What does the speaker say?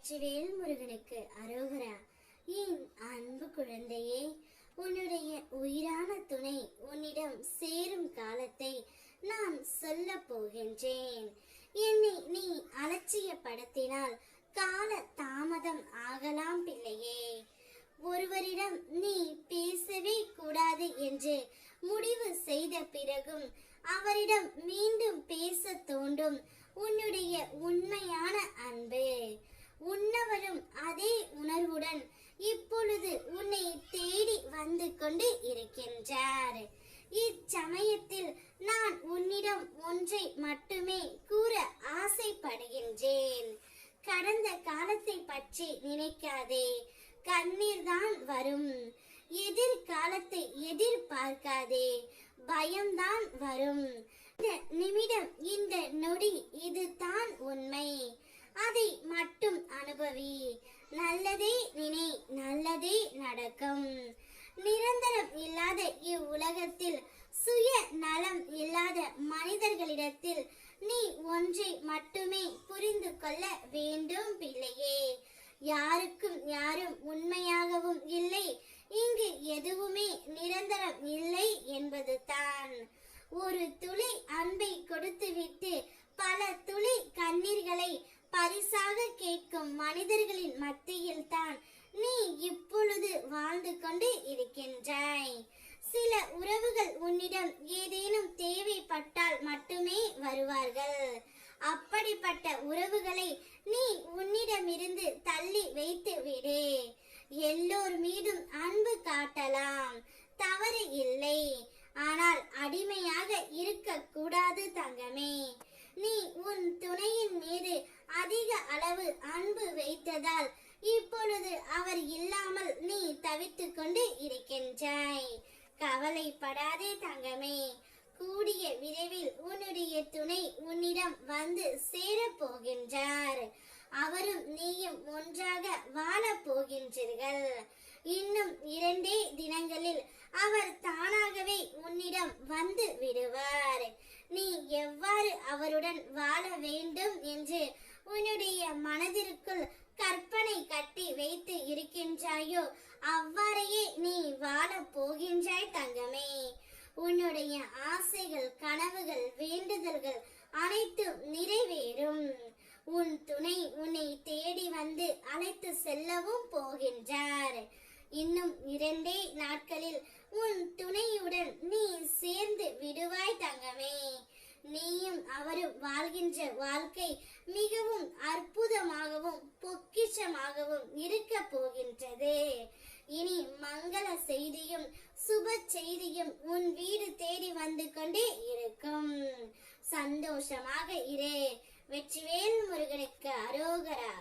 வெற்றிவேல் முருகனுக்கு அரோகரா. என் அன்பு குழந்தையே, உன்னுடைய உயிரான துணை உன்னிடம் சேரும் காலத்தை நான் சொல்ல போகின்றேன். என்னை நீ அலட்சியப்படுத்தினால் கால தாமதம் ஆகலாம் பிள்ளையே. ஒருவரிடம் நீ பேசவே கூடாது என்று முடிவு செய்த பிறகும் அவரிடம் மீண்டும் பேச தோண்டும் உன்னுடைய உண்மையான அன்பு. உன்னவரும் அதே உணர்வுடன் இப்பொழுது உன்னை தேடி வந்து கொண்டு இருக்கின்றார். இச்சமயத்தில் நான் உன்னிடம் ஒன்றை மட்டுமே கூற ஆசைப்படுகின்றேன். கடந்த காலத்தை பற்றி நினைக்காதே, கண்ணீர் தான் வரும். எதிர்காலத்தை எதிர்பார்க்காதே, பயம்தான் வரும். இந்த நிமிடம், இந்த நொடி, இதுதான் உண்மை. அதை மட்டும் அனுபவி. நல்லதே நினை, நல்லதே நடக்கும். நிரந்தரம் இல்லாத இவ்வுலகத்தில் சுய நலம் இல்லாத மனிதர்களிடத்தில் நீ ஒன்றை மட்டுமே புரிந்து கொள்ள வேண்டும் பிள்ளையே. யாருக்கும் யாரும் உண்மையாகவும் இல்லை, இங்கு எதுவுமே நிரந்தரம் இல்லை என்பது தான். ஒரு துளி அன்பை கொடுத்துவிட்டு பல துளி கண்ணீர்களை பரிசாக கேட்கும் மனிதர்களின் மத்தியில் தான் நீ இப்பொழுது வாழ்ந்து கொண்டு இருக்கின்றாய். சில உறவுகள் உன்னிடம் ஏதேனும் தேவைப்பட்டால் மட்டுமே வருவார்கள். அப்படிப்பட்ட உறவுகளை நீ உன்னிடமிருந்து தள்ளி வைத்து விடு. எல்லோர் மீதும் அன்பு காட்டலாம், தவறு இல்லை. ஆனால் அடிமையாக இருக்க கூடாது தங்கமே. நீ உன் துணையின் மீது அதிக அளவு அன்பு வைத்ததால் இப்பொழுது அவர் இல்லாமல் நீ தவித்துக் கொண்டு இருக்கின்றாய். கவலைப்படாதே தங்கமே. கூடிய விரைவில் உன்னுடைய துணை உன்னிடம் வந்து சேரப் போகின்றார். அவரும் நீயும் ஒன்றாக வாழ போகின்றீர்கள். இன்னும் 2 தினங்களில் அவர் தானாகவே உன்னிடம் வந்து விடுவார். நீ எவ்வாறு அவருடன் வாழ வேண்டும் என்று உன்னுடைய மனதிற்குள் கற்பனை கட்டி வைத்து இருக்கின்றாயோ அவ்வாறையே நீ வாழ போகின்றாய் தங்கமே. உன்னுடைய ஆசைகள், கனவுகள், வேண்டுதல்கள் அனைத்தும் நிறைவேறும். உன் துணை உன்னை தேடி வந்து அழைத்து செல்லவும் போகின்றார். இன்னும் 2 நாட்களில் உன் துணையுடன் நீ சேர்ந்து விடுவாய் தங்கமே. நீயும் அவரும் வாழ்கின்ற வாழ்க்கை மிகவும் அற்புதமாகவும் பொக்கிஷமாகவும் இருக்க போகின்றது. இனி மங்கள செய்தியும் சுப செய்தியும் உன் வீடு தேடி வந்து கொண்டே இருக்கும். சந்தோஷமாக இரு. வெற்றிவேல் முருகனுக்கு அரோகரா.